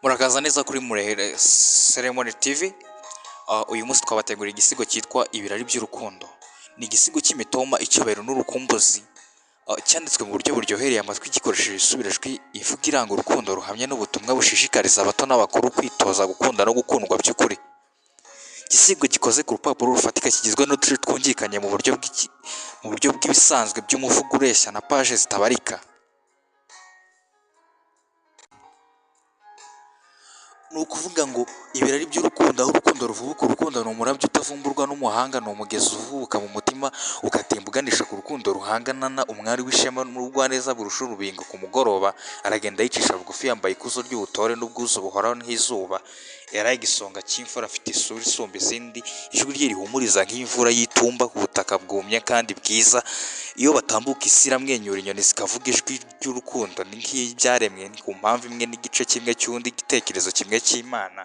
Murakaza neza kuri Murehere Ceremony TV. Uyu munsi twabateguriye igisigo cyitwa Ibirari by'urukundo. Ni igisigo cy'imitoma, icyubahiro n'urukumbuzi, cyanditswe mu buryo buryohereye amatwi gikoresheje isubirajwi, ivuga iranga urukundo ruhamye n'ubutumwa bushishikariza abato n'abakuru kwitoza gukunda no gukundwa by'ukuri. Igisigo gikoze ku rupapuro rufatika kigizwe n'uduce twungikanye mu buryo bw'ibisanzwe by'umuvugo ureshya na paje zitabarika. Ni ukuvuga ngo ibirari by'urukundo, aho urukundo ruvubuka. Urukundo ni umurabyo utavumburwa n'umuhanga, ni umugezi uvubuka mu mutima ugatemba uganisha ku rukundo ruhanganana. Umwari w'ishema n'ubugwaneza burusha urubingo ku mugoroba, aragenda yicisha bugufi yambaye ikuzo ry'ubutore n'ubwuzu buhoraho nk'izuba. Yari igisonga cy'imfura, afite isura isumba izindi, ijwi rye rihumuriza nk'imvura y'itumba ku butaka bwumye kandi bwiza. Iyo batambuka isi iramwenyura, inyoni zikavuga. Ijwi ry'urukundo ni nk'ibyaremwe ku mpamvu imwe n'igice kimwe cy'undi, igitekerezo kimwe cy'Imana.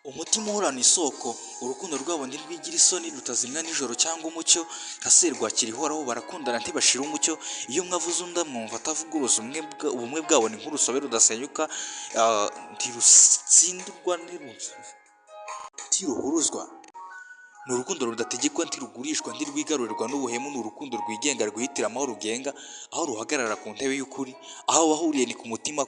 Umutima uhorana isoko, urukundo rwabo ntirwigira isoni, rutazimwa nijoro cyangwa umucyo. Nka serwakira ihoraho, barakundana ntibashira umucyo. Iyo umwe avuze undi amwumva atavuguruza. Ubumwe bwabo ni nk'urusobe rudasenyuka, ntirutsindurwa ntiruhuruzwa. Ni urukundo rudategekwa, ntirugurishwa, ntirwigarurirwa n'ubuhemu. Ni urukundo rwigenga, rwihitiramo aho rugenga, aho ruhagarara ku ntebe y'ukuri. Aho wahuriye ni ku mutima,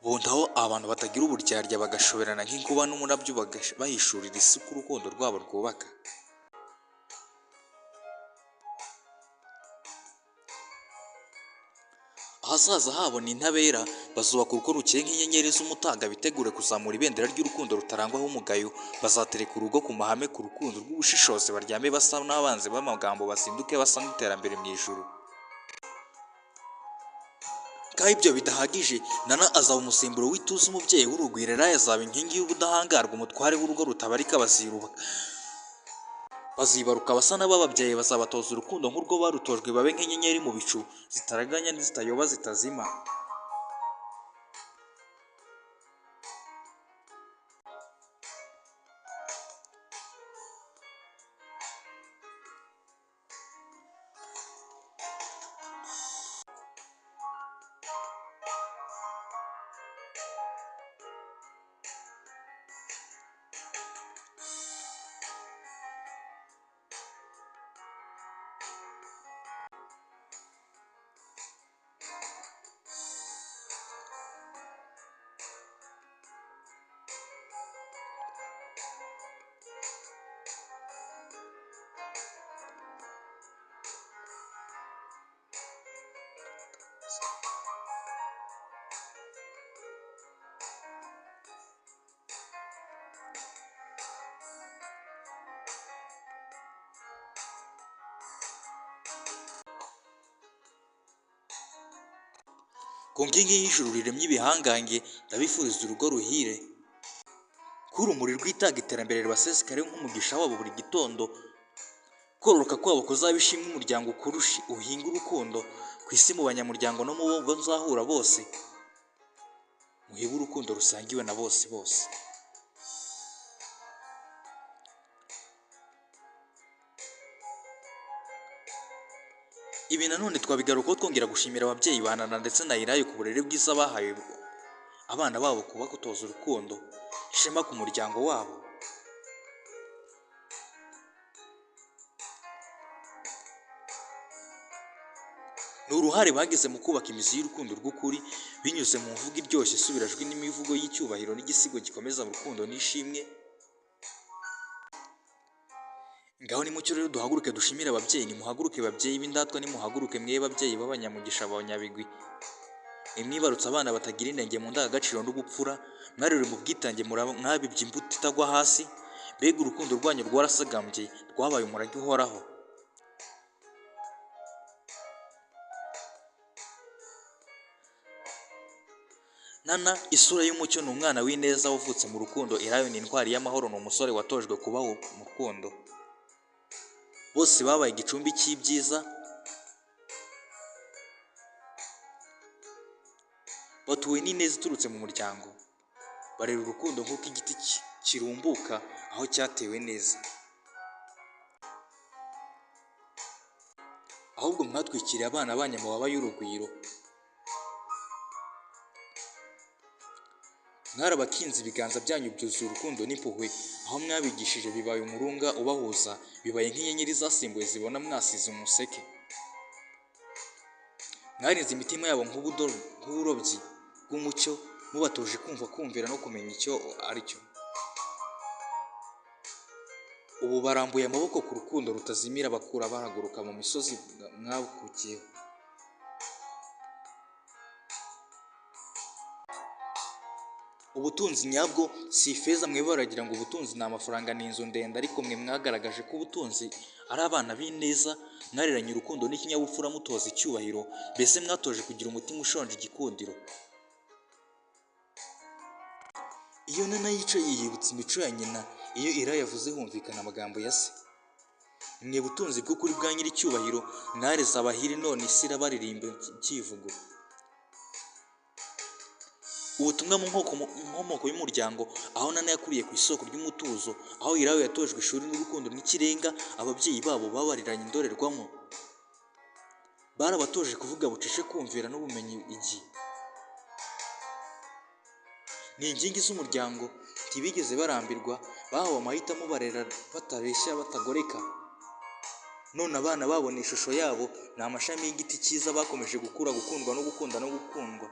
bontaho abantu batagira uburyarya, bagashoberana nk'inkuba n'umurabyo, bahishurira isi ko urukundo rwabo rwubaka. Ahazaza habo ni intabera, bazubaka urugo rukeye nk'inyenyeri z'umutaga, bitegure kuzamura ibendera ry'urukundo rutarangwaho umugayo. Bazatereka urugo ku mahame, ku rukundo rw'ubushishozi, baryame basa n'abanzi b'amagambo, basinduke basa n'iterambere mu ijuru. Kandi ibyo bidahagije, Nana azaba umusemburo w'ituze, umubyeyi w'urugwiro. Elayo azaba inkingi y'ubudahangarwa, umutware w'urugo rutabarika. Bazibaruka basa n'abababyaye, bazabatoza urukundo nk'urwo barutojwe, babe nk'inyenyeri mu bicu, zitaraganya zitayoba, zitazima. Ku nkingi y'ijuru riremye ibihangange, ndabifuriza urugo ruhire. Ko urumuri rwitanga iterambere ribasesekare nk'umugisha wabo buri gitondo. Kororoka kwabo kuzaba ishimwe, umuryango ukurushe uhinga urukundo ku isi, mu banyamuryango no mu bo nzahura bose. Muhibe urukundo rusangiwe na bose bose. Ibi nanone twabigarukaho twongera gushimira ababyeyi ba Nana ndetse na Elayo ku burere bwiza bahaye abana babo, kuba gutoza urukundo, ishema ku muryango wabo. Ni uruhare bagize mu kubaka imizi y'urukundo rw'ukuri, binyuze mu mvugo iryoshye, isubirajwi n'imivugo y'icyubahiro, n'igisigo gikomeza mu rukundo n'ishimwe. Ngaho nimucyo rero duhaguruke dushimire ababyeyi. Nimuhaguruke babyeyi b'indatwa, nimuhaguruke mwe babyeyi b'abanyamugisha, abanyabigwi. Nimwibarutse abana batagira inenge mu ndangagaciro n'ubupfura, mwarere mu bwitange, mwabibye imbuto itagwa hasi. Mbega urukundo rwanyu rwarasagambye, rwabaye umurage uhoraho. Nana isura y'umucyo, ni umwana w'ineza wavutse mu rukundo. Elayo ni intwari y'amahoro, ni umusore watojwe kubaho mu rukundo. Bose babaye igicumbi cy'ibyiza, batuwe n'ineza iturutse mu muryango. Barera urukundo nk'uko igiti kirumbuka aho cyatewe neza, ahubwo mwatwikiriye abana banyu amababa y'urugwiro. Mwarabakinze, ibiganza byanyu byuzuye urukundo n'impuhwe, aho mwabigishije bibaye umurunga ubahuza, bibaye nk'inyenyeri zasimbuye zibona mwasize umuseke. Mwarinze imitima yabo nk'uburobyi bw'umucyo, mubatoje kumva, kumvira no kumenya icyo ari cyo. Ubu barambuye amaboko ku rukundo rutazimira, bakura bahaguruka mu misozi mwakukiyeho. Ubutunzi nyabwo si ifeza, mwe baragira ngo ubutunzi ni amafaranga, ni inzu ndende, ariko mwe mwagaragaje ko ubutunzi ari abana b'ineza. Mwareranye urukundo n'ikinyabupfura, mutoza icyubahiro, mbese mwatoje kugira umutima ushonje igikundiro. Iyo nana yicaye yibutsa imico ya nyina, iyo ira yavuze humvikana amagambo ya se. Mwe butunzi bw'ukuri bwa nyir'icyubahiro, mwareze abahiri, none isi irabaririmba icyivugo. Ubutumwa mu nkomoko y'umuryango, aho nana yakuriye ku isoko ry'umutuzo, aho irawe yatojwe ishuri n'urukundo n'ikirenga, ababyeyi babo babariranye indorerwamo. Barabatoje kuvuga bucece, kumvira n'ubumenyi igihe. Ni inkingi z'umuryango, ntibigeze barambirwa, bahawe amahitamo, barera batareshya batagoreka. None abana babona ishusho yabo, ni amashami y'igiti cyiza, bakomeje gukura, gukundwa no gukunda no gukundwa.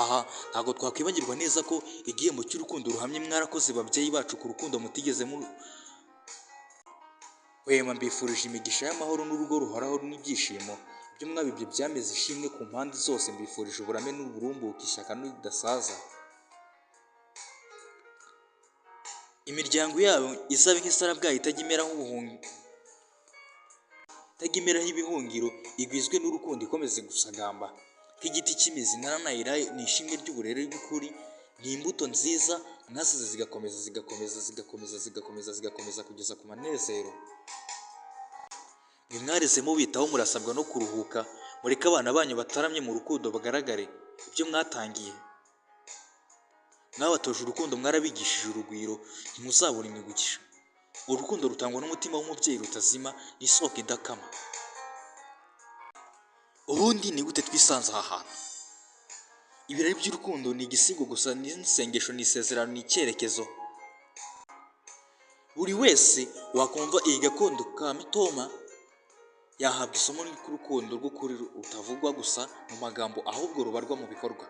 Aha ntabwo twakwibagirwa neza ko igihembo cy'urukundo ruhamye mwarakoze babyeyi bacu, ku rukundo mutigeze hwema. Mbifurije imigisha y'amahoro n'urugo ruhoraho n'ibyishimo. Ibyo mwabibye byameze ishimwe ku mpande zose. Mbifurije uburame n'uburumbuke, ishyaka n'idasaza. Imiryango yabo izabe nk'isarabwayi itajya imeraho ibihungiro, igwizwe n'urukundo, ikomeze gusagamba nk'igiti cy'imizi. Naranayira ni ishimwe ry'uburere bw'ukuri, ni imbuto nziza mwasize, zigakomeza kugeza ku manezero. Mwe mwareze mubitaho, murasabwa no kuruhuka, mureke abana banyu bataramye mu rukundo bagaragare ibyo mwatangiye. Mwabatoje urukundo, mwarabigishije urugwiro, ntimuzabura imigisha. Urukundo rutangwa n'umutima w'umubyeyi rutazima, ni isoko idakama. Ubundi ni gute twisanze aha hantu? Ibirari by'urukundo ni igisigo gusa, ni isengesho, ni isezerano, ni icyerekezo. Buri wese wakumva iyi gakondo ka mitoma yahabwa isomo ry'urukundo rw'ukuri, rutavugwa gusa mu magambo, ahubwo rubarwa mu bikorwa.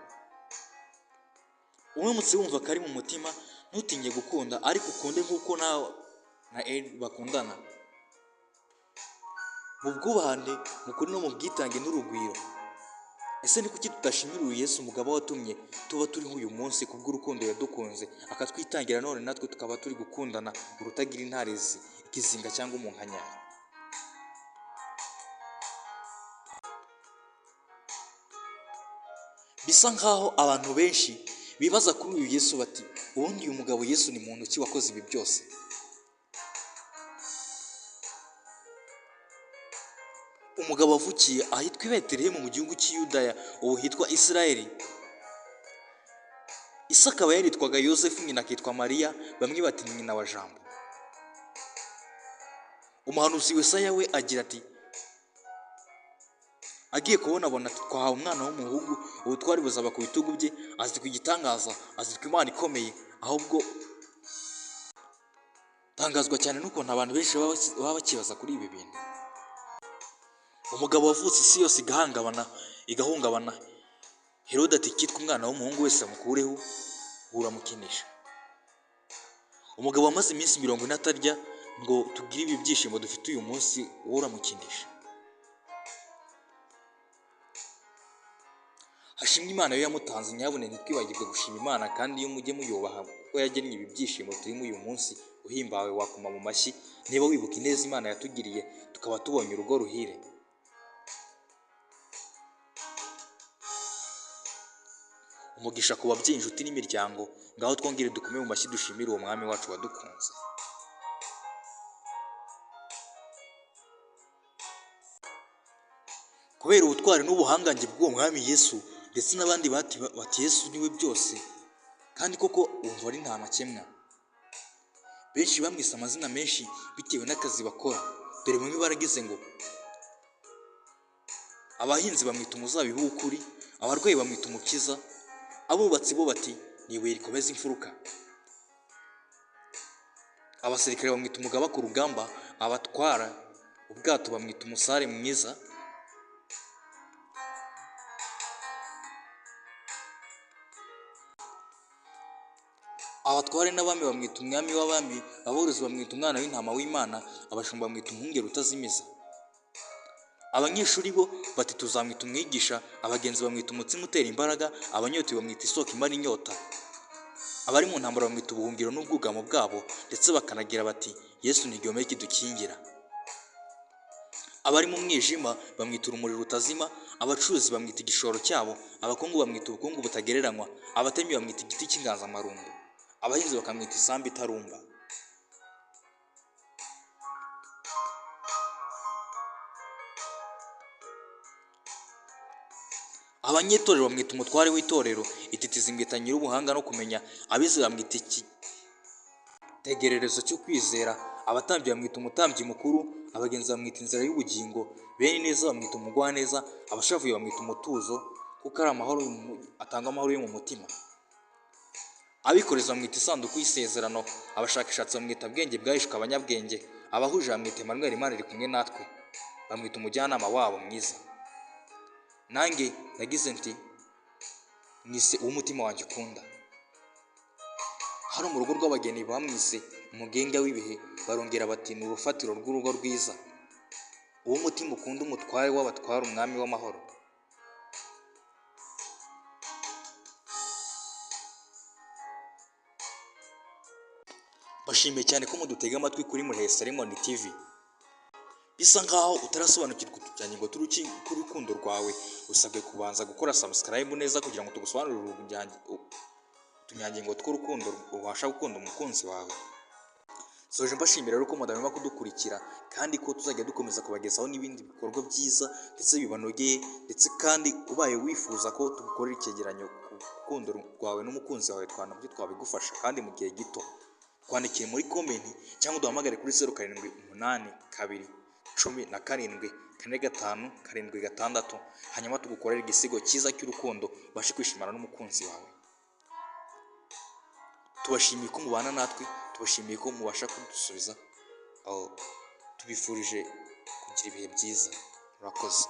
Uramutse wumva kari mu mutima, ntutinye gukunda, ariko ukunde nk'uko nawe na Eli bakundana, mu bwubahane, mu kuri no mu bwitange n'urugwiro. Ese ni kuki tudashimira uyu Yesu, umugabo watumye tuba turiho uyu munsi, kubw'urukundo yadukunze akatwitangira, none natwe tukaba turi gukundana urutagira intarezi, ikizinga cyangwa umunkanyari. Bisa nkaho abantu benshi bibaza kuri uyu Yesu bati, ubundi uyu mugabo Yesu ni muntu ki wakoze ibi byose? Umugabo wavukiye ahitwa i Betelehemu mu gihugu cy'Iyudaya, ubu hitwa Isirayeli. Ise akaba yaritwaga Yosefu, nyina akitwa Mariya, bamwe bati ni nyina wa Jambo. Umuhanuzi Yesaya we agira ati, agiye kubonabona ati, twahawe umwana w'umuhungu, ubutwari buzaba ku bitugu bye, azitwa igitangaza, azitwa Imana ikomeye. Ahubwo tangazwa cyane n'ukuntu abantu benshi baba bakibaza kuri ibi bintu. Umugabo wavutse isi yose igahungabana, Herode ati, kitwa umwana w'umuhungu wese amukureho, uramukinisha. Umugabo wamaze iminsi 40 atarya, ngo tugire ibi byishimo dufite uyu munsi, wowe uramukinisha. Hashimwe Imana yo yamutanze, nyabune ntitwibagirwe gushima Imana, kandi iyo mujye muyubaha kuko yagennye ibi byishimo turimo uyu munsi. Uhimbawe wakoma mu mashyi, niba wibuka ineza Imana yatugiriye, tukaba tubonye urugo ruhire. Umugisha ku babyeyi, inshuti n'imiryango. Ngaho twongere dukome mu mashyi, dushimire uwo mwami wacu wadukunze. Kubera ubutwari n'ubuhangange bw'uwo mwami Yesu, ndetse n'abandi bati Yesu niwe byose, kandi koko wumva ari nta makemwa. Benshi bamwise amazina menshi bitewe n'akazi bakora, dore bamwe baragize ngo abahinzi bamwita umuzabibu w'ukuri, abarwayi bamwita umukiza, abubatsi bo bati ni ibuye rikomeza imfuruka, abasirikare bamwita umugaba ku rugamba, abatwara ubwato bamwita umusare mwiza, abatware n'abami bamwita umwami w'abami, aborozi bamwita umwana w'intama w'Imana, abashumba bamwita umwungeri utazimiza. Abanyeshuri bo bati tuzamwita umwigisha, abagenzi bamwita umutsima utera imbaraga, abanyotewe bamwita isoko imara inyota, abari mu ntambara bamwita ubuhungiro n'ubwugamo bwabo, ndetse bakanagira bati Yesu ni igihome kidukingira. Abari mu mwijima bamwita urumuri rutazima, abacuruzi bamwita igishoro cyabo, abakungu bamwita ubukungu butagereranywa, abatemi bamwita igiti cy'inganzamarumbu, abahinzi bakamwita isambu itarumba. Abanyetorero bamwita umutware w'itorero, ititizi imwita nyir'ubuhanga no kumenya, abizera bamwita icyitegererezo cyo kwizera, abatambyi bamwita umutambyi mukuru, abagenzi bamwita inzira y'ubugingo, bene neza bamwita umugwaneza, abashavuye bamwita umutuzo, kuko ari amahoro atanga amahoro yo mu mutima. Abikoreza bamwita isanduku y'isezerano, abashakashatsi bamwita bwenge bwahishwe abanyabwenge, abahuje bamwita Emmanuel, Imana iri kumwe natwe, bamwita umujyanama wabo mwiza. Nanjye nagize nti mwise uw'umutima wanjye ukunda. Hano mu rugo rw'abageni bamwise umugenga w'ibihe, barongera bati ni urufatiro rw'urugo rwiza, uw'umutima ukunda, umutware w'abatware, umwami w'amahoro. Bashimiye cyane ko mudutega amatwi kuri Murehe Salimoni TV. Bisa nkaho utarasobanukirwa utunyangingo tw'urukundo rwawe, usabwe kubanza gukora subscribe neza kugira ngo tugusobanurire utunyangingo tw'urukundo ubasha gukunda umukunzi wawe. Soje mbashimira rero ko mudahwema kudukurikira, kandi ko tuzajya dukomeza kubagezaho n'ibindi bikorwa byiza ndetse bibanogeye, ndetse kandi ubaye wifuza ko tugukorera icyegeranyo ku rukundo rwawe n'umukunzi wawe, twanabyo twabigufasha kandi mu gihe gito. Twandikire muri comment cyangwa duhamagare kuri 0782174576, hanyuma tugukorera igisigo cyiza cy'urukundo ubashe kwishimana n'umukunzi wawe. Tubashimiye ko mubana natwe, tubashimiye ko mubasha kudusubiza, tubifurije kugira ibihe byiza. Murakoze.